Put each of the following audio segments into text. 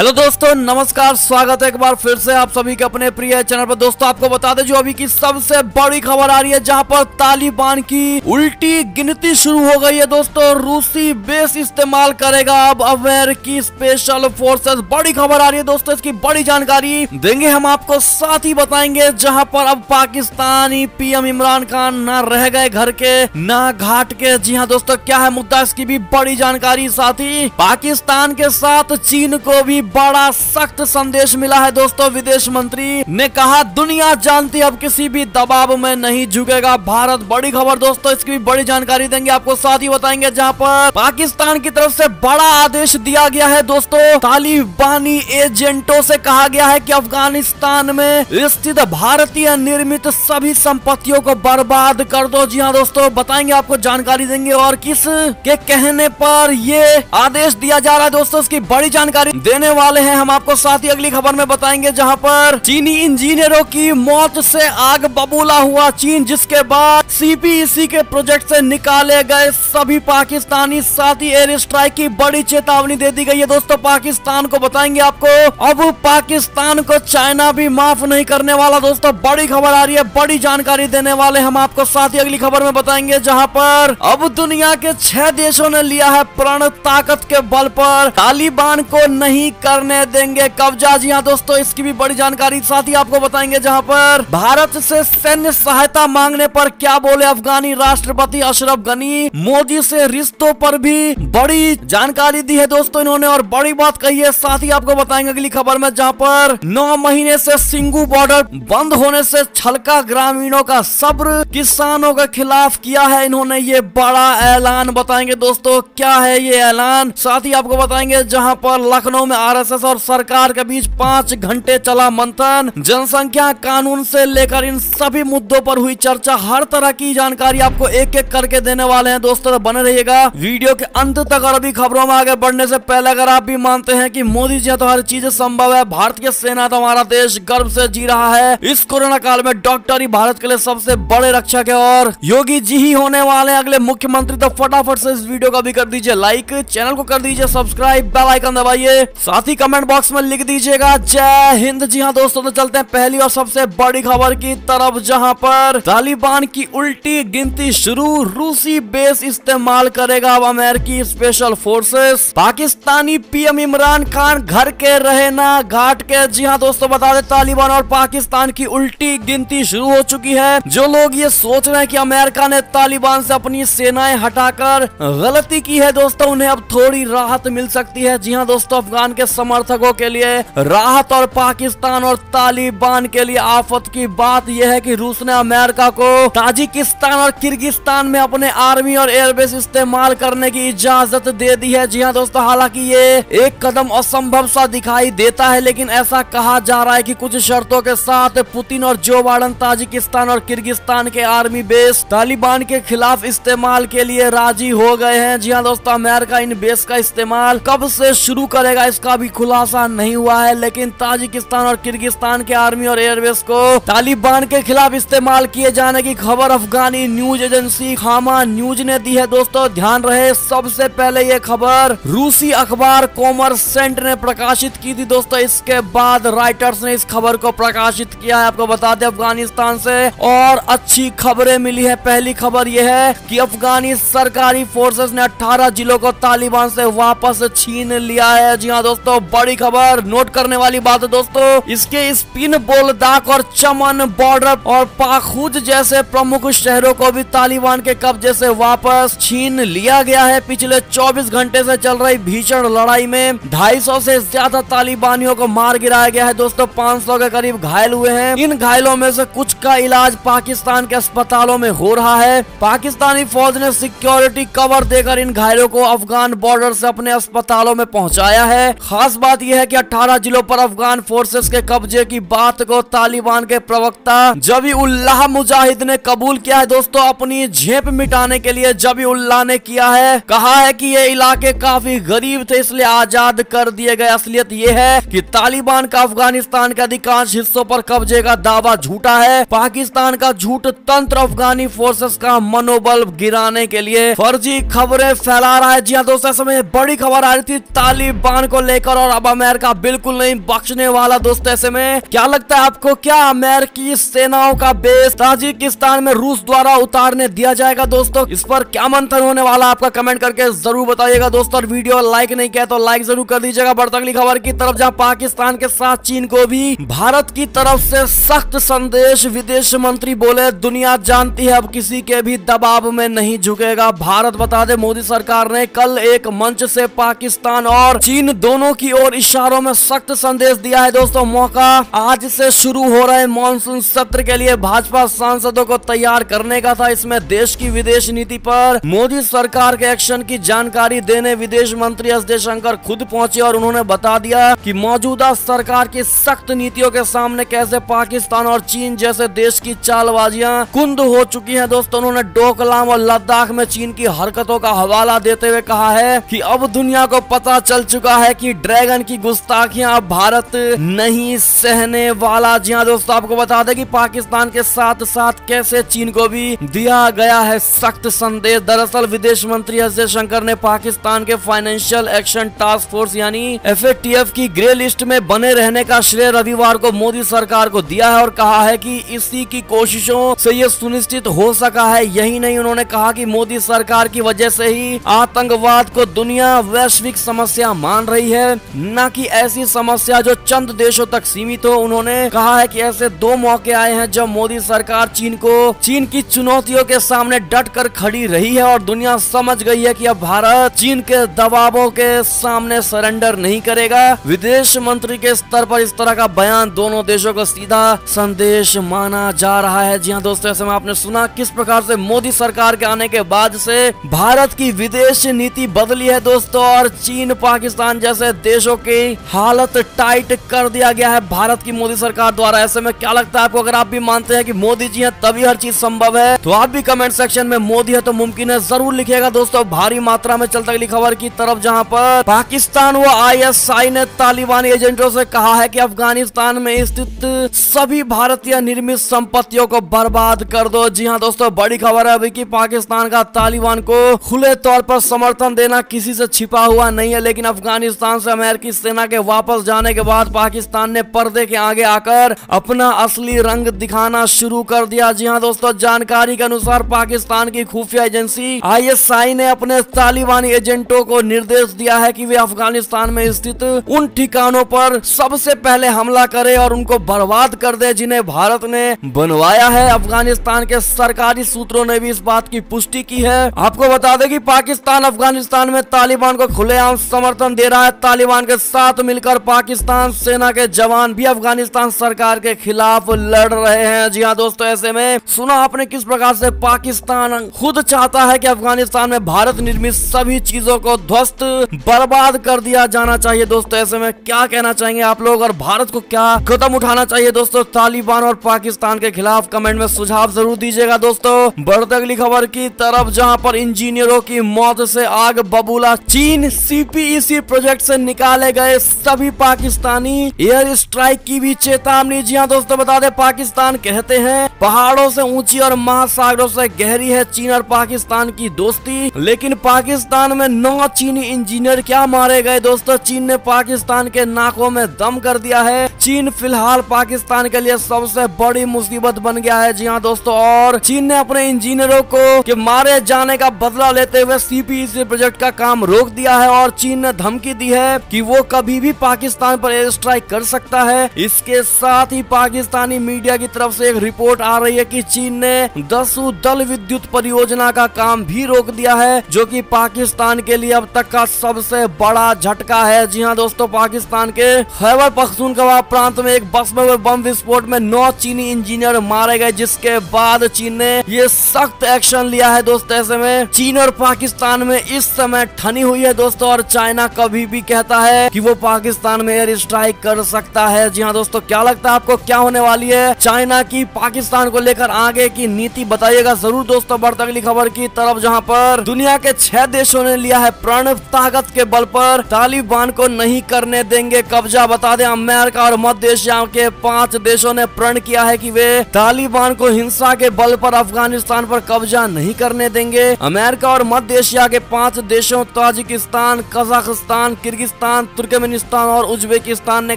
Hello दोस्तों, नमस्कार। स्वागत है एक बार फिर से आप सभी के अपने प्रिय चैनल पर। दोस्तों आपको बता दें जो अभी की सबसे बड़ी खबर आ रही है, जहां पर तालिबान की उल्टी गिनती शुरू हो गई है। दोस्तों रूसी बेस इस्तेमाल करेगा अब अमेरिकी स्पेशल फोर्सेस। बड़ी खबर आ रही है दोस्तों, इसकी बड़ी जानकारी देंगे हम आपको, साथ ही बताएंगे जहां पर अब पाकिस्तानी पीएम इमरान खान ना रह गए घर के ना घाट के। जी हाँ दोस्तों, क्या है मुद्दा, इसकी भी बड़ी जानकारी। साथ ही पाकिस्तान के साथ चीन को भी बड़ा सख्त संदेश मिला है। दोस्तों विदेश मंत्री ने कहा दुनिया जानती अब किसी भी दबाव में नहीं झुकेगा भारत। बड़ी खबर दोस्तों, इसकी भी बड़ी जानकारी देंगे आपको, साथ ही बताएंगे जहां पर पाकिस्तान की तरफ से बड़ा आदेश दिया गया है। दोस्तों तालिबानी एजेंटों से कहा गया है कि अफगानिस्तान में स्थित भारतीय निर्मित सभी संपत्तियों को बर्बाद कर दो। जी हाँ दोस्तों, बताएंगे आपको, जानकारी देंगे और किस के कहने पर ये आदेश दिया जा रहा है। दोस्तों इसकी बड़ी जानकारी देने वाले हैं हम आपको, साथ ही अगली खबर में बताएंगे जहां पर चीनी इंजीनियरों की मौत से आग बबूला हुआ चीन, जिसके बाद सीपीईसी के प्रोजेक्ट से निकाले गए सभी पाकिस्तानी। साथ ही एयर स्ट्राइक की बड़ी चेतावनी दे दी गई है। दोस्तों पाकिस्तान को बताएंगे आपको, अब पाकिस्तान को चाइना भी माफ नहीं करने वाला। दोस्तों बड़ी खबर आ रही है, बड़ी जानकारी देने वाले हम आपको, साथ ही अगली खबर में बताएंगे जहां पर अब दुनिया के 6 देशों ने लिया है प्रण ताकत के बल पर तालिबान को नहीं करने देंगे कब्जा। जी हाँ दोस्तों, इसकी भी बड़ी जानकारी साथ ही आपको बताएंगे जहां पर भारत से सैन्य सहायता मांगने पर क्या बोले अफगानी राष्ट्रपति अशरफ गनी। मोदी से रिश्तों पर भी बड़ी जानकारी दी है दोस्तों इन्होंने, और बड़ी बात कही है। साथ ही आपको बताएंगे अगली खबर में जहां पर 9 महीने से सिंगू बॉर्डर बंद होने से छलका ग्रामीणों का सब्र, किसानों के खिलाफ किया है इन्होंने ये बड़ा ऐलान। बताएंगे दोस्तों क्या है ये ऐलान। साथ ही आपको बताएंगे जहां पर लखनऊ में आरएसएस और सरकार के बीच 5 घंटे चला मंथन, जनसंख्या कानून से लेकर इन सभी मुद्दों पर हुई चर्चा। हर तरह की जानकारी आपको एक एक करके देने वाले हैं दोस्तों, तो बने रहिएगा वीडियो के अंत तक। और अभी खबरों में आगे बढ़ने से पहले अगर आप भी मानते हैं कि मोदी जी तो हर चीज संभव है, भारतीय सेना तो हमारा देश गर्व से जी रहा है, इस कोरोना काल में डॉक्टर ही भारत के लिए सबसे बड़े रक्षक है और योगी जी ही होने वाले अगले मुख्यमंत्री, तो फटाफट से इस वीडियो का भी कर दीजिए लाइक, चैनल को कर दीजिए सब्सक्राइब, बेल आइकन दबाइए, साथ ही कमेंट बॉक्स में लिख दीजिएगा जय हिंद। जी हाँ दोस्तों, तो चलते हैं पहली और सबसे बड़ी खबर की तरफ, जहां पर तालिबान की उल्टी गिनती शुरू, रूसी बेस इस्तेमाल करेगा अब अमेरिकी special forces. Pakistani PM Imran Khan घर के रहे ना घाट के। जी हाँ दोस्तों, बता दें तालिबान और पाकिस्तान की उल्टी गिनती शुरू हो चुकी है। जो लोग ये सोच रहे हैं कि अमेरिका ने तालिबान से अपनी सेनाएं हटाकर गलती की है दोस्तों, उन्हें अब थोड़ी राहत मिल सकती है। जी हाँ दोस्तों, अफगान के समर्थकों के लिए राहत और पाकिस्तान और तालिबान के लिए आफत की बात यह है कि रूस ने अमेरिका को ताजिकिस्तान और किर्गिस्तान में अपने आर्मी और एयरबेस इस्तेमाल करने की इजाजत दे दी है। जी हाँ दोस्तों, हालांकि ये एक कदम असंभव सा दिखाई देता है, लेकिन ऐसा कहा जा रहा है कि कुछ शर्तों के साथ पुतिन और जो बाइडेन ताजिकिस्तान और किर्गिस्तान के आर्मी बेस तालिबान के खिलाफ इस्तेमाल के लिए राजी हो गए हैं। जी हाँ दोस्तों, अमेरिका इन बेस का इस्तेमाल कब से शुरू करेगा इसका भी खुलासा नहीं हुआ है, लेकिन ताजिकिस्तान और किर्गिस्तान के आर्मी और एयरबेस को तालिबान के खिलाफ इस्तेमाल किए जाने की खबर अफगानी न्यूज एजेंसी खामा न्यूज ने दी है। दोस्तों ध्यान रहे, सबसे पहले ये खबर रूसी अखबार कॉमर्सेंट ने प्रकाशित की थी दोस्तों, इसके बाद राइटर्स ने इस खबर को प्रकाशित किया है। आपको बता दें अफगानिस्तान से और अच्छी खबरें मिली है। पहली खबर यह है कि अफगानी सरकारी फोर्सेस ने 18 जिलों को तालिबान से वापस छीन लिया है। जी हाँ दोस्तों, बड़ी खबर, नोट करने वाली बात है दोस्तों, इसके स्पिन, बोलदाक और चमन बॉर्डर और पाखुज जैसे प्रमुख शहरों को भी तालिबान के कब्जे से वापस छीन लिया गया है। पिछले 24 घंटे से चल रही भीषण लड़ाई में 250 से ज्यादा तालिबानियों को मार गिराया गया है दोस्तों, 500 के करीब घायल हुए हैं। इन घायलों में से कुछ का इलाज पाकिस्तान के अस्पतालों में हो रहा है। पाकिस्तानी फौज ने सिक्योरिटी कवर देकर इन घायलों को अफगान बॉर्डर से अपने अस्पतालों में पहुंचाया है। खास बात यह है कि 18 जिलों पर अफगान फोर्सेस के कब्जे की बात को तालिबान के प्रवक्ता जबीउल्लाह मुजाहिद ने कबूल किया है दोस्तों, अपनी झेप मिटाने के लिए जबीउल्लाह ने किया है, कहा है कि ये इलाके काफी गरीब थे इसलिए आजाद कर दिए गए। असलियत ये है कि तालिबान का अफगानिस्तान के अधिकांश हिस्सों पर कब्जे का दावा झूठा है। पाकिस्तान का झूठ तंत्र अफगानी फोर्सेस का मनोबल गिराने के लिए फर्जी खबरें फैला रहा है। जी हाँ दोस्तों, समय बड़ी खबर आ रही थी तालिबान को लेकर लेकर, और अब अमेरिका बिल्कुल नहीं बख्शने वाला दोस्तों। ऐसे में क्या लगता है आपको, क्या अमेरिकी सेनाओं का बेस ताजिकिस्तान में रूस द्वारा उतारने दिया जाएगा दोस्तों? इस पर क्या मंथन होने वाला आपका कमेंट करके जरूर बताइएगा दोस्तों। और वीडियो लाइक नहीं किया तो लाइक जरूर कर दीजिएगा। बढ़ते अगली खबर की तरफ, जहां पाकिस्तान के साथ चीन को भी भारत की तरफ से सख्त संदेश। विदेश मंत्री बोले, दुनिया जानती है अब किसी के भी दबाव में नहीं झुकेगा भारत। बता दे, मोदी सरकार ने कल एक मंच से पाकिस्तान और चीन दोनों की ओर इशारों में सख्त संदेश दिया है दोस्तों। मौका आज से शुरू हो रहे मानसून सत्र के लिए भाजपा सांसदों को तैयार करने का था। इसमें देश की विदेश नीति पर मोदी सरकार के एक्शन की जानकारी देने विदेश मंत्री एस जयशंकर खुद पहुंचे और उन्होंने बता दिया कि मौजूदा सरकार की सख्त नीतियों के सामने कैसे पाकिस्तान और चीन जैसे देश की चालबाजियां कुंद हो चुकी हैं दोस्तों। उन्होंने डोकलाम और लद्दाख में चीन की हरकतों का हवाला देते हुए कहा है कि अब दुनिया को पता चल चुका है कि ड्रैगन की गुस्ताखियां अब भारत नहीं सहने वाला। जी हाँ दोस्तों, आपको बता दें कि पाकिस्तान के साथ साथ कैसे चीन को भी दिया गया है सख्त संदेश। दरअसल विदेश मंत्री एस जयशंकर ने पाकिस्तान के फाइनेंशियल एक्शन टास्क फोर्स यानी FATF की ग्रे लिस्ट में बने रहने का श्रेय रविवार को मोदी सरकार को दिया है और कहा है कि इसी की कोशिशों से ये सुनिश्चित हो सका है। यही नहीं, उन्होंने कहा कि मोदी सरकार की वजह से ही आतंकवाद को दुनिया वैश्विक समस्या मान रही है, न कि ऐसी समस्या जो चंद देशों तक सीमित हो। उन्होंने कहा है कि ऐसे दो मौके आए हैं जब मोदी सरकार चीन की चुनौतियों के सामने डट कर खड़ी रही है और दुनिया समझ गई है कि अब भारत चीन के दबावों के सामने सरेंडर नहीं करेगा। विदेश मंत्री के स्तर पर इस तरह का बयान दोनों देशों को सीधा संदेश माना जा रहा है। जी हाँ दोस्तों, ऐसे में आपने सुना किस प्रकार से मोदी सरकार के आने के बाद से भारत की विदेश नीति बदली है दोस्तों, और चीन पाकिस्तान जैसे देशों की हालत टाइट कर दिया गया है भारत की मोदी सरकार द्वारा। ऐसे में क्या लगता है आपको, अगर आप भी मानते हैं कि मोदी जी हैं तभी हर चीज संभव है, तो आप भी कमेंट सेक्शन में मोदी है तो मुमकिन है जरूर लिखिएगा दोस्तों। भारी मात्रा में चलता अगली खबर की तरफ, जहां पर पाकिस्तान व ISI ने तालिबानी एजेंटों से कहा है कि अफगानिस्तान में स्थित सभी भारतीय निर्मित संपत्तियों को बर्बाद कर दो। जी हाँ दोस्तों, बड़ी खबर है अभी कि पाकिस्तान का तालिबान को खुले तौर पर समर्थन देना किसी से छिपा हुआ नहीं है, लेकिन अफगानिस्तान से अमेरिकी सेना के वापस जाने के बाद पाकिस्तान ने पर्दे के आगे आकर अपना असली रंग दिखाना शुरू कर दिया। जी हाँ दोस्तों, जानकारी के अनुसार पाकिस्तान की खुफिया एजेंसी ISI ने अपने तालिबानी एजेंटों को निर्देश दिया है कि वे अफगानिस्तान में स्थित उन ठिकानों पर सबसे पहले हमला करें और उनको बर्बाद कर दे जिन्हें भारत ने बनवाया है। अफगानिस्तान के सरकारी सूत्रों ने भी इस बात की पुष्टि की है। आपको बता दें कि पाकिस्तान अफगानिस्तान में तालिबान को खुलेआम समर्थन दे रहा है। तालिबान के साथ मिलकर पाकिस्तान सेना के जवान भी अफगानिस्तान सरकार के खिलाफ लड़ रहे हैं। जी हाँ दोस्तों, ऐसे में सुना आपने किस प्रकार से पाकिस्तान खुद चाहता है कि अफगानिस्तान में भारत निर्मित सभी चीजों को ध्वस्त बर्बाद कर दिया जाना चाहिए दोस्तों। ऐसे में क्या कहना चाहेंगे आप लोग, और भारत को क्या कदम उठाना चाहिए दोस्तों तालिबान और पाकिस्तान के खिलाफ? कमेंट में सुझाव जरूर दीजिएगा दोस्तों। बढ़ते अगली खबर की तरफ, जहां पर इंजीनियरों की मौत से आग बबूला। चीन CPEC प्रोजेक्ट से निकाले गए सभी पाकिस्तानी एयर स्ट्राइक की भी चेतावनी। जी हाँ दोस्तों, बता दें पाकिस्तान कहते हैं पहाड़ों से ऊंची और महासागरों से गहरी है चीन और पाकिस्तान की दोस्ती, लेकिन पाकिस्तान में 9 चीनी इंजीनियर क्या मारे गए दोस्तों। चीन ने पाकिस्तान के नाकों में दम कर दिया है। चीन फिलहाल पाकिस्तान के लिए सबसे बड़ी मुसीबत बन गया है। जी हाँ दोस्तों, और चीन ने अपने इंजीनियरों को के मारे जाने का बदला लेते हुए CPEC प्रोजेक्ट का काम रोक दिया है और चीन ने धमकी दी है कि वो कभी भी पाकिस्तान पर एयर स्ट्राइक कर सकता है। इसके साथ ही पाकिस्तानी मीडिया की तरफ से एक रिपोर्ट आ रही है कि चीन ने 10 दल विद्युत परियोजना का काम भी रोक दिया है, जो कि पाकिस्तान के लिए अब तक का सबसे बड़ा झटका है। जी हाँ दोस्तों, पाकिस्तान के खैबर पख्तूनख्वा प्रांत में एक बस में हुए बम विस्फोट में 9 चीनी इंजीनियर मारे गए, जिसके बाद चीन ने ये सख्त एक्शन लिया है दोस्तों। ऐसे में चीन और पाकिस्तान में इस समय ठनी हुई है दोस्तों, और चाइना कभी भी कहता है कि वो पाकिस्तान में एयर स्ट्राइक कर सकता है। जी हाँ दोस्तों, क्या लगता है आपको क्या होने वाली है चाइना की पाकिस्तान को लेकर आगे की नीति? बताइएगा जरूर दोस्तों। बढ़ते अगली खबर की तरफ, जहां पर दुनिया के 6 देशों ने लिया है प्रण, ताकत के बल पर तालिबान को नहीं करने देंगे कब्जा। बता दें अमेरिका और मध्य एशिया के 5 देशों ने प्रण किया है कि वे तालिबान को हिंसा के बल पर अफगानिस्तान पर कब्जा नहीं करने देंगे। अमेरिका और मध्य एशिया के 5 देशों Tajikistan, Kazakhstan, Kyrgyzstan Kazakhstan, Turkmenistan और उज्बेकिस्तान ने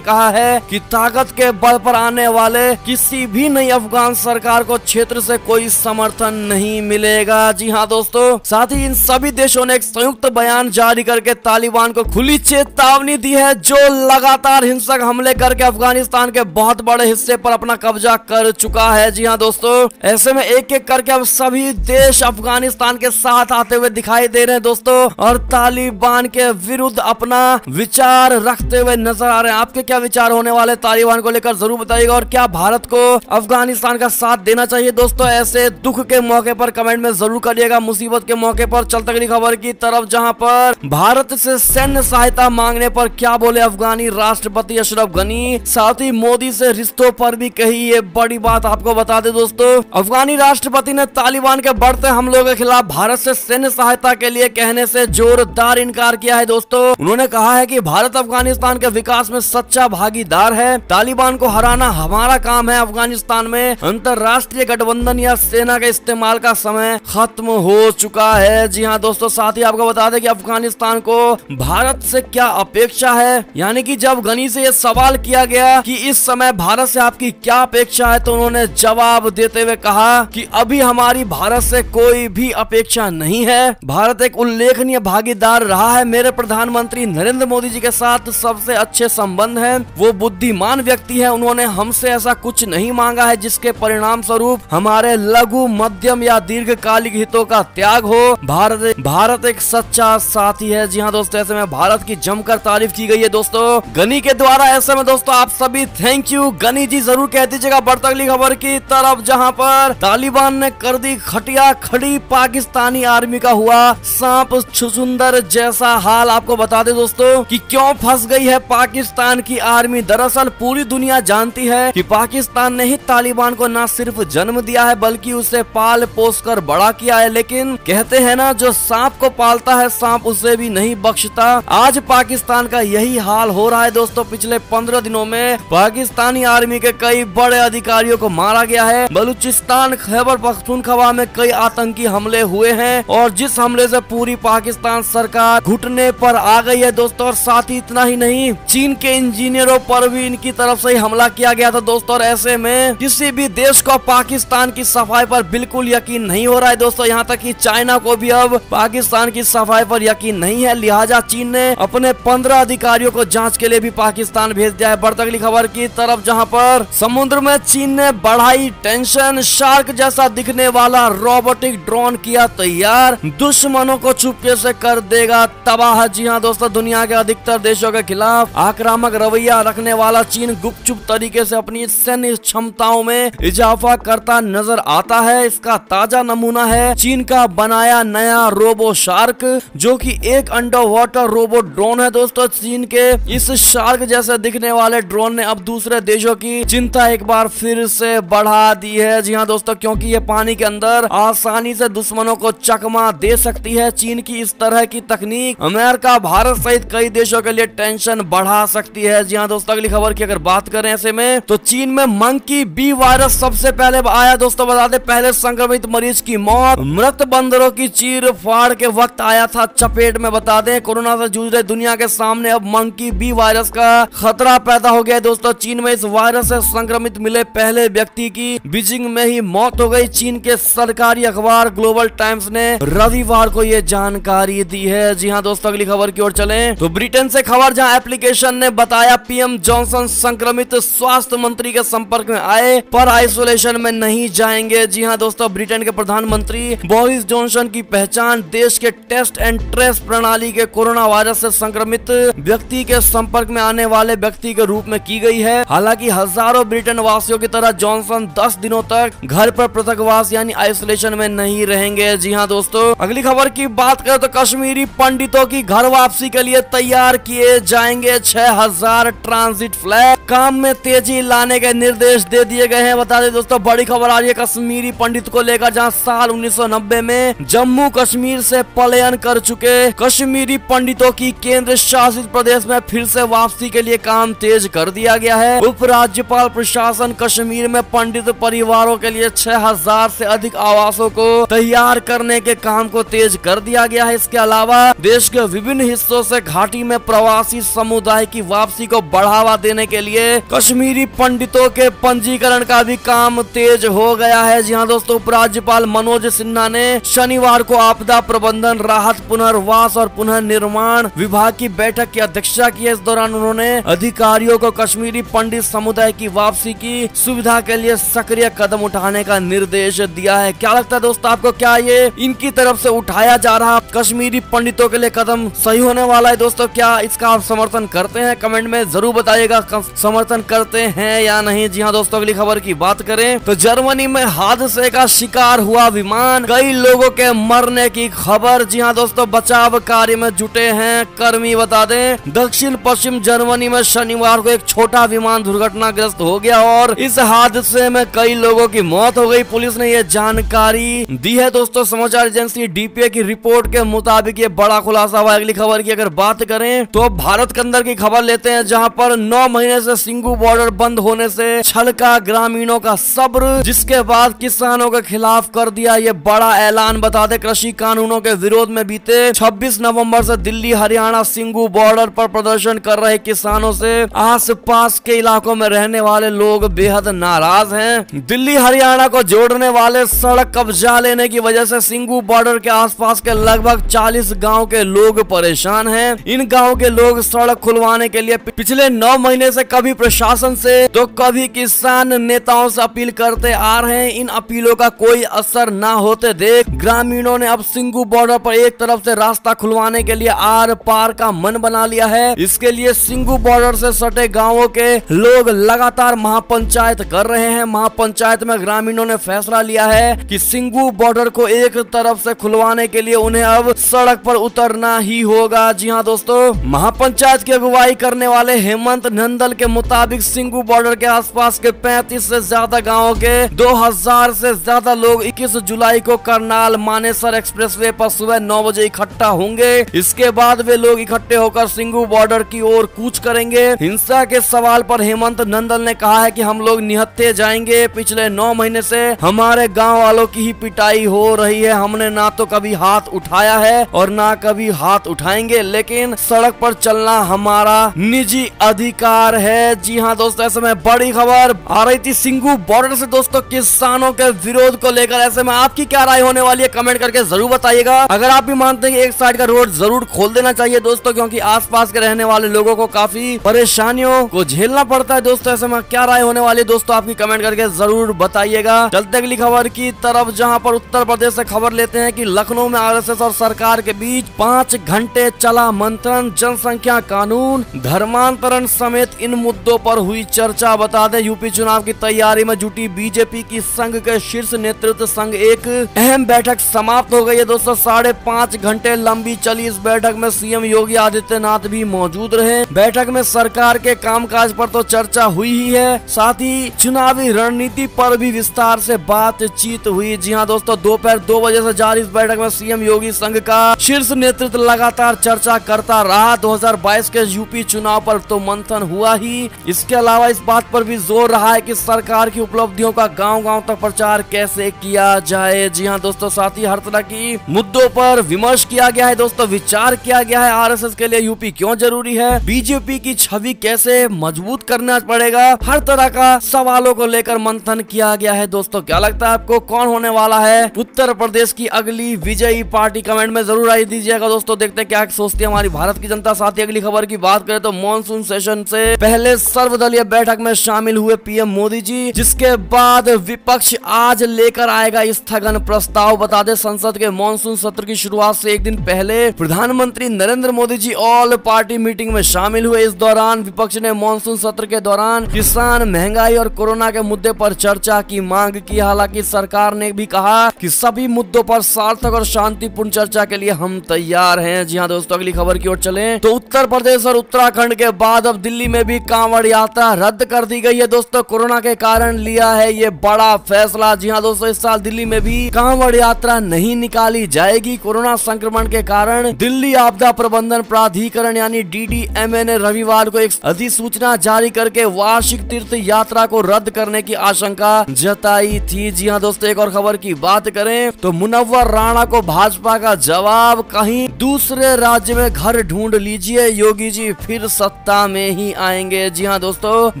कहा है कि ताकत के बल पर आने वाले किसी भी नई अफगान सरकार को क्षेत्र से कोई समर्थन नहीं मिलेगा। जी हाँ दोस्तों, साथ ही इन सभी देशों ने एक संयुक्त बयान जारी करके तालिबान को खुली चेतावनी दी है, जो लगातार हिंसक हमले करके अफगानिस्तान के बहुत बड़े हिस्से पर अपना कब्जा कर चुका है। जी हाँ दोस्तों, ऐसे में एक एक करके अब सभी देश अफगानिस्तान के साथ आते हुए दिखाई दे रहे हैं दोस्तों, और तालिबान के विरुद्ध अपना विचार रखते हुए नजर आ रहे हैं। आपके क्या विचार होने वाले तालिबान को लेकर जरूर बताइएगा, और क्या भारत को अफगानिस्तान का साथ देना चाहिए दोस्तों? ऐसे दुख के मौके पर कमेंट में जरूर करिएगा। मुसीबत के मौके पर चलते अगली खबर की तरफ, जहां पर भारत से सैन्य सहायता मांगने पर क्या बोले अफगानी राष्ट्रपति अशरफ गनी, साथ ही मोदी से रिश्तों पर भी कही ये बड़ी बात। आपको बता दें दोस्तों, अफगानी राष्ट्रपति ने तालिबान के बढ़ते हमलों के खिलाफ भारत से सैन्य सहायता के लिए कहने से जोरदार इनकार किया है दोस्तों। उन्होंने कहा है कि भारत अफगानिस्तान के विकास में सच्चा भागीदार है। तालिबान को हराना हमारा काम है। अफगानिस्तान में अंतर्राष्ट्रीय गठबंधन या सेना के इस्तेमाल का समय खत्म हो चुका है। जी हाँ दोस्तों, साथ ही आपको बता दें कि अफगानिस्तान को भारत से क्या अपेक्षा है, यानी कि जब गनी से यह सवाल किया गया कि इस समय भारत से आपकी क्या अपेक्षा है, तो उन्होंने जवाब देते हुए कहा कि अभी हमारी भारत से कोई भी अपेक्षा नहीं है। भारत एक उल्लेखनीय भागीदार रहा है। मेरे प्रधानमंत्री नरेंद्र मोदी जी के साथ सबसे अच्छे संबंध हैं। वो बुद्धिमान व्यक्ति है। उन्होंने हमसे ऐसा कुछ नहीं मांगा है जिसके परिणाम स्वरूप हमारे लघु, मध्यम या दीर्घकालिक हितों का त्याग हो। भारत एक सच्चा साथी है। जी हाँ दोस्तों, ऐसे में भारत की जमकर तारीफ की गई है दोस्तों गनी के द्वारा। ऐसे में दोस्तों आप सभी थैंक यू गनी जी जरूर कह दीजिएगा। बढ़ते अगली खबर की तरफ, जहां पर तालिबान ने कर दी खटिया खड़ी, पाकिस्तानी आर्मी का हुआ सांप छुछुंदर जैसा हाल। आपको बता दें दोस्तों कि क्यों फंस गई है पाकिस्तान की आर्मी। दरअसल पूरी दुनिया जानती है कि पाकिस्तान ने ही तालिबान को न सिर्फ जन्म दिया है बल्कि उसे पाल पोस कर बड़ा किया है। लेकिन कहते हैं ना, जो सांप को पालता है सांप उसे भी नहीं बख्शता। आज पाकिस्तान का यही हाल हो रहा है दोस्तों। पिछले 15 दिनों में पाकिस्तानी आर्मी के कई बड़े अधिकारियों को मारा गया है। बलूचिस्तान, खैबर पख्तूनख्वा में कई आतंकी हमले हुए हैं, और जिस हमले से पूरी पाकिस्तान सरकार घुटने पर आ गई है दोस्तों। और साथ ही इतना ही नहीं, चीन के इंजीनियरों पर भी इनकी तरफ से ही हमला किया गया था दोस्तों। और ऐसे में किसी भी देश को पाकिस्तान की सफाई पर बिल्कुल यकीन नहीं हो रहा है दोस्तों। यहाँ तक कि चाइना को भी अब पाकिस्तान की सफाई पर यकीन नहीं है। लिहाजा चीन ने अपने 15 अधिकारियों को जांच के लिए भी पाकिस्तान भेज दिया है। बढ़ती अगली खबर की तरफ, जहां पर समुद्र में चीन ने बढ़ाई टेंशन। शार्क जैसा दिखने वाला रोबोटिक ड्रोन किया तैयार, दुश्मनों को चुपके से कर देगा तबाह। जी हाँ दोस्तों, दुनिया के अधिकतर देशों के खिलाफ आक्रामक रवैया रखने वाला चीन गुपचुप तरीके से अपनी सैन्य क्षमताओं में इजाफा करता नजर आता है। इसका ताजा नमूना है चीन का बनाया नया रोबो शार्क, जो कि एक अंडर वाटर रोबो ड्रोन है दोस्तों। चीन के इस शार्क जैसे दिखने वाले ड्रोन ने अब दूसरे देशों की चिंता एक बार फिर से बढ़ा दी है। जी हाँ दोस्तों, क्योंकि ये पानी के अंदर आसानी से दुश्मनों को चकमा दे सकती है। चीन की इस तरह की तकनीक अमेरिका, भारत सहित कई देशों के लिए टेंशन बढ़ा सकती है। जी हाँ दोस्तों, अगली खबर की अगर बात करें ऐसे में, तो चीन में मंकी बी वायरस सबसे पहले आया दोस्तों। बता दें, पहले संक्रमित मरीज की मौत मृत बंदरों की चीर फाड़ के वक्त आया था चपेट में। बता दें, कोरोना से जूझ रहे दुनिया के सामने अब मंकी बी वायरस का खतरा पैदा हो गया है दोस्तों। चीन में इस वायरस से संक्रमित मिले पहले व्यक्ति की बीजिंग में ही मौत हो गई। चीन के सरकारी अखबार ग्लोबल टाइम्स ने रविवार को ये जानकारी दी है। जी हाँ दोस्तों, अगली खबर की ओर चलें तो ब्रिटेन से खबर, जहां एप्लीकेशन ने बताया पीएम जॉनसन संक्रमित स्वास्थ्य मंत्री के संपर्क में आए पर आइसोलेशन में नहीं जाएंगे। जी हाँ दोस्तों, ब्रिटेन के प्रधानमंत्री बोरिस जॉनसन की पहचान देश के टेस्ट एंड ट्रेस प्रणाली के कोरोना वायरस से संक्रमित व्यक्ति के संपर्क में आने वाले व्यक्ति के रूप में की गई है। हालांकि हजारों ब्रिटेन वासियों की तरह जॉनसन 10 दिनों तक घर पर पृथकवास यानी आइसोलेशन में नहीं रहेंगे। जी हाँ दोस्तों, अगली खबर की बात करें तो कश्मीरी पंडितों की घर वापसी के लिए तैयार किए जाएंगे 6000 ट्रांजिट फ्लैग। काम में तेजी लाने के निर्देश दे दिए गए हैं। बता दें दोस्तों, बड़ी खबर आ रही है कश्मीरी पंडित को लेकर, जहां साल 1990 में जम्मू कश्मीर से पलायन कर चुके कश्मीरी पंडितों की केंद्र शासित प्रदेश में फिर से वापसी के लिए काम तेज कर दिया गया है। उपराज्यपाल प्रशासन कश्मीर में पंडित परिवारों के लिए 6000 से अधिक आवासों को तैयार करने के काम को तेज कर दिया गया है। इसके अलावा देश के विभिन्न हिस्सों से घाटी घाटी में प्रवासी समुदाय की वापसी को बढ़ावा देने के लिए कश्मीरी पंडितों के पंजीकरण का भी काम तेज हो गया है। जी हाँ दोस्तों, उपराज्यपाल मनोज सिन्हा ने शनिवार को आपदा प्रबंधन, राहत, पुनर्वास और पुनर्निर्माण विभाग की बैठक की अध्यक्षता की। इस दौरान उन्होंने अधिकारियों को कश्मीरी पंडित समुदाय की वापसी की सुविधा के लिए सक्रिय कदम उठाने का निर्देश दिया है। क्या लगता है दोस्तों आपको, क्या ये इनकी तरफ से उठाया जा रहा कश्मीरी पंडितों के लिए कदम सही होने वाला है? दोस्तों क्या इसका आप समर्थन करते हैं? कमेंट में जरूर बताइएगा, समर्थन करते हैं या नहीं। जी हाँ दोस्तों, अगली खबर की बात करें तो जर्मनी में हादसे का शिकार हुआ विमान, कई लोगों के मरने की खबर। जी हाँ दोस्तों, बचाव कार्य में जुटे हैं कर्मी। बता दें, दक्षिण पश्चिम जर्मनी में शनिवार को एक छोटा विमान दुर्घटनाग्रस्त हो गया और इस हादसे में कई लोगों की मौत हो गई। पुलिस ने यह जानकारी दी है। दोस्तों समाचार एजेंसी डीपीए की रिपोर्ट के मुताबिक ये बड़ा खुलासा हुआ। अगली खबर की अगर बात करें तो भारत के अंदर की खबर लेते हैं, जहां पर 9 महीने से सिंगू बॉर्डर बंद होने से छलका ग्रामीणों का सब्र, जिसके बाद किसानों के खिलाफ कर दिया ये बड़ा ऐलान। बता दें, कृषि कानूनों के विरोध में बीते 26 नवंबर से दिल्ली हरियाणा सिंगू बॉर्डर पर प्रदर्शन कर रहे किसानों से आसपास के इलाकों में रहने वाले लोग बेहद नाराज हैं। दिल्ली हरियाणा को जोड़ने वाले सड़क कब्जा लेने की वजह से सिंगू बॉर्डर के आसपास के लगभग 40 गांव के लोग परेशान हैं। इन गांव के लोग सड़क खुलवाने के लिए पिछले 9 महीने से कभी प्रशासन से तो कभी किसान नेताओं से अपील करते आ रहे हैं। इन अपीलों का कोई असर न होते देख ग्रामीणों ने अब सिंगू बॉर्डर पर एक तरफ से रास्ता खुलवाने के लिए आर पार का मन बना लिया है। इसके लिए सिंगू बॉर्डर से सटे गांवों के लोग लगातार महापंचायत कर रहे हैं। महापंचायत में ग्रामीणों ने फैसला लिया है कि सिंगू बॉर्डर को एक तरफ से खुलवाने के लिए उन्हें अब सड़क पर उतरना ही होगा। जी हाँ दोस्तों, महापंचायत की अगुवाई करने वाले हेमंत नंदल के मुताबिक सिंगू बॉर्डर के आसपास के 35 से ज्यादा गाँव के 2000 से ज्यादा लोग 21 जुलाई को करनाल मानेसर एक्सप्रेसवे पर सुबह 9 बजे इकट्ठा होंगे। इसके बाद वे लोग इकट्ठे होकर सिंगू बॉर्डर की ओर कूच करेंगे। हिंसा के सवाल पर हेमंत नंदल ने कहा है कि हम लोग निहत्थे जाएंगे। पिछले 9 महीने से हमारे गांव वालों की ही पिटाई हो रही है। हमने ना तो कभी हाथ उठाया है और ना कभी हाथ उठाएंगे, लेकिन सड़क पर चलना हमारा निजी अधिकार है। जी हाँ दोस्तों, ऐसे में बड़ी खबर आ रही थी सिंगू बॉर्डर से दोस्तों किसानों के विरोध को लेकर। ऐसे में आपकी क्या राय होने वाली है, कमेंट करके जरूर बताइएगा। अगर आप भी मानते हैं कि एक साइड का रोड जरूर खोल देना चाहिए दोस्तों, क्योंकि आसपास के रहने वाले लोगों को काफी परेशानियों को झेलना पड़ता है दोस्तों। ऐसे में क्या राय होने वाली है दोस्तों, आपकी कमेंट करके जरूर बताइएगा। चलते अगली खबर की तरफ, जहां पर उत्तर प्रदेश से खबर लेते हैं कि लखनऊ में आरएसएस और सरकार के बीच 5 घंटे चला मंथन। जनसंख्या कानून, धर्मांतरण समेत इन मुद्दों पर हुई चर्चा। बता दें, यूपी चुनाव की तैयारी में जुटी बीजेपी की संघ के शीर्ष नेतृत्व संग एक अहम बैठक समाप्त हो गई है दोस्तों। 5.5 घंटे लंबी चली इस बैठक में सीएम योगी आदित्यनाथ भी मौजूद रहे। बैठक में सरकार के कामकाज पर तो चर्चा हुई ही है, साथ ही चुनावी रणनीति पर भी विस्तार से बातचीत हुई। जी हाँ दोस्तों, दोपहर 2 बजे से जारी इस बैठक में सीएम योगी संघ का शीर्ष नेतृत्व लगातार चर्चा करता रहा। 2022 के यूपी चुनाव पर तो मंथन हुआ ही, इसके अलावा इस बात पर भी जोर रहा है कि सरकार की उपलब्धियों का गांव-गांव तक प्रचार कैसे किया जाए। जी हाँ दोस्तों, साथ ही हर तरह की मुद्दों पर विमर्श किया गया है दोस्तों, विचार किया गया है। आरएसएस के लिए यूपी क्यों जरूरी है, बीजेपी की छवि कैसे मजबूत करना पड़ेगा, हर तरह का सवालों को लेकर मंथन किया गया है दोस्तों। क्या लगता है आपको, कौन होने वाला है उत्तर प्रदेश की अगली विजयी पार्टी? कमेंट में जरूर राय दीजिएगा दोस्तों। देखते हैं क्या सोचती है हमारी भारत की जनता। साथ ही अगली खबर की बात करें तो मॉनसून सेशन से पहले सर्वदलीय बैठक में शामिल हुए पीएम मोदी जी, जिसके बाद विपक्ष आज लेकर आएगा स्थगन प्रस्ताव। बता दें, संसद के मॉनसून सत्र की शुरुआत से एक दिन पहले प्रधानमंत्री Narendra Modi ji all party meeting में शामिल हुए। इस दौरान विपक्ष ने मॉनसून सत्र के दौरान किसान, महंगाई और कोरोना के मुद्दे पर चर्चा की मांग की। हालांकि सरकार ने भी कहा कि सभी मुद्दों पर सार्थक और शांतिपूर्ण चर्चा के लिए हम तैयार हैं। जी हाँ दोस्तों, अगली खबर की ओर चलें तो उत्तर प्रदेश और उत्तराखंड के बाद अब दिल्ली में भी कांवड़ यात्रा रद्द कर दी गई है दोस्तों। कोरोना के कारण लिया है ये बड़ा फैसला। जी हाँ दोस्तों, इस साल दिल्ली में भी कांवड़ यात्रा नहीं निकाली जाएगी। कोरोना संक्रमण के कारण दिल्ली आपदा प्रबंधन प्राधिकरण यानी DDMA ने रविवार को एक अधिसूचना जारी करके वार्षिक तीर्थ यात्रा को रद्द करने की आशंका जताई थी। जी हाँ दोस्तों, एक और खबर की बात करें तो मुनव्वर राणा को भाजपा का जवाब। कहीं दूसरे राज्य में घर घर ढूंढ लीजिए, योगी जी फिर सत्ता में ही आएंगे। जी हाँ दोस्तों,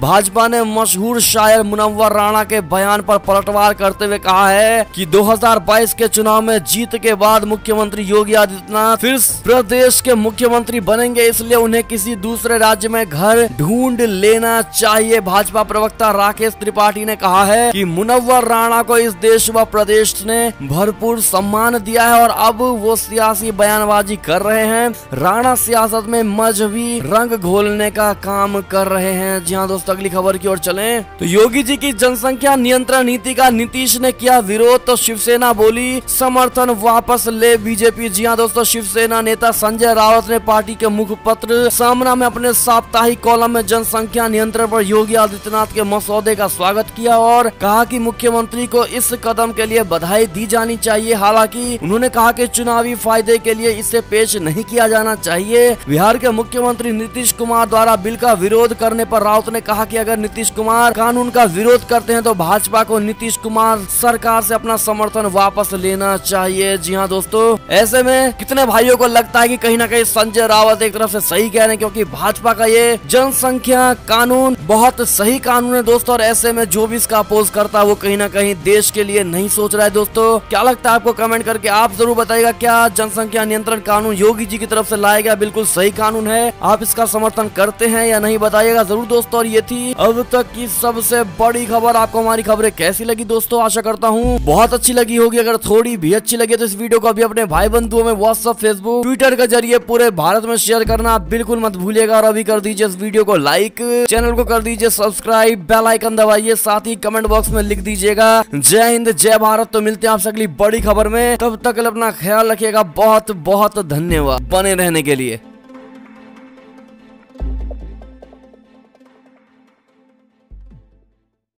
भाजपा ने मशहूर शायर मुनव्वर राणा के बयान पर पलटवार करते हुए कहा है कि 2022 के चुनाव में जीत के बाद मुख्यमंत्री योगी आदित्यनाथ फिर प्रदेश के मुख्यमंत्री बनेंगे, इसलिए उन्हें किसी दूसरे राज्य में घर ढूंढ लेना चाहिए। भाजपा प्रवक्ता राकेश त्रिपाठी ने कहा है कि मुनव्वर राणा को इस देश व प्रदेश ने भरपूर सम्मान दिया है और अब वो सियासी बयानबाजी कर रहे हैं। राणा सियासत में मजहबी रंग घोलने का काम कर रहे हैं। जी हाँ दोस्तों, अगली खबर की ओर चलें तो योगी जी की जनसंख्या नियंत्रण नीति का नीतीश ने किया विरोध, तो शिवसेना बोली समर्थन वापस ले बीजेपी। जी हाँ दोस्तों, शिवसेना नेता संजय रावत ने पार्टी के मुखपत्र सामना में अपने साप्ताहिक कॉलम में जनसंख्या नियंत्रण पर योगी आदित्यनाथ के मसौदे का स्वागत किया और कहा कि मुख्यमंत्री को इस कदम के लिए बधाई दी जानी चाहिए। हालांकि उन्होंने कहा कि चुनावी फायदे के लिए इसे पेश नहीं किया जाना चाहिए। बिहार के मुख्यमंत्री नीतीश कुमार द्वारा बिल का विरोध करने पर राउत ने कहा कि अगर नीतीश कुमार कानून का विरोध करते हैं तो भाजपा को नीतीश कुमार सरकार से अपना समर्थन वापस लेना चाहिए। जी हाँ दोस्तों, ऐसे में कितने भाइयों को लगता है कि कहीं ना कहीं संजय रावत एक तरफ से सही कह रहे हैं, क्योंकि भाजपा का ये जनसंख्या कानून बहुत सही कानून है दोस्तों, और ऐसे में जो भी इसका अपोज करता है वो कहीं ना कहीं देश के लिए नहीं सोच रहा है। दोस्तों क्या लगता है आपको, कमेंट करके आप जरूर बताइएगा। क्या जनसंख्या नियंत्रण कानून योगी जी की तरफ से लाया गया बिल्कुल सही कानून है, आप इसका समर्थन करते हैं या नहीं, बताइएगा जरूर दोस्तों। और ये थी अब तक की सबसे बड़ी खबर। आपको हमारी खबरें कैसी लगी दोस्तों, आशा करता हूँ बहुत अच्छी लगी होगी। अगर थोड़ी भी अच्छी लगी तो इस वीडियो को अभी अपने भाई बंधुओं में व्हाट्सएप, फेसबुक, ट्विटर के जरिए पूरे भारत में शेयर करना बिल्कुल मत भूलिएगा। और अभी कर दीजिए इस वीडियो को लाइक, चैनल को कर दीजिए सब्सक्राइब, बेल आइकन दबाइए, साथ ही कमेंट बॉक्स में लिख दीजिएगा जय हिंद जय भारत। तो मिलते हैं आपसे अगली बड़ी खबर में, तब तक अपना ख्याल रखिएगा। बहुत बहुत धन्यवाद बने रहने के लिए।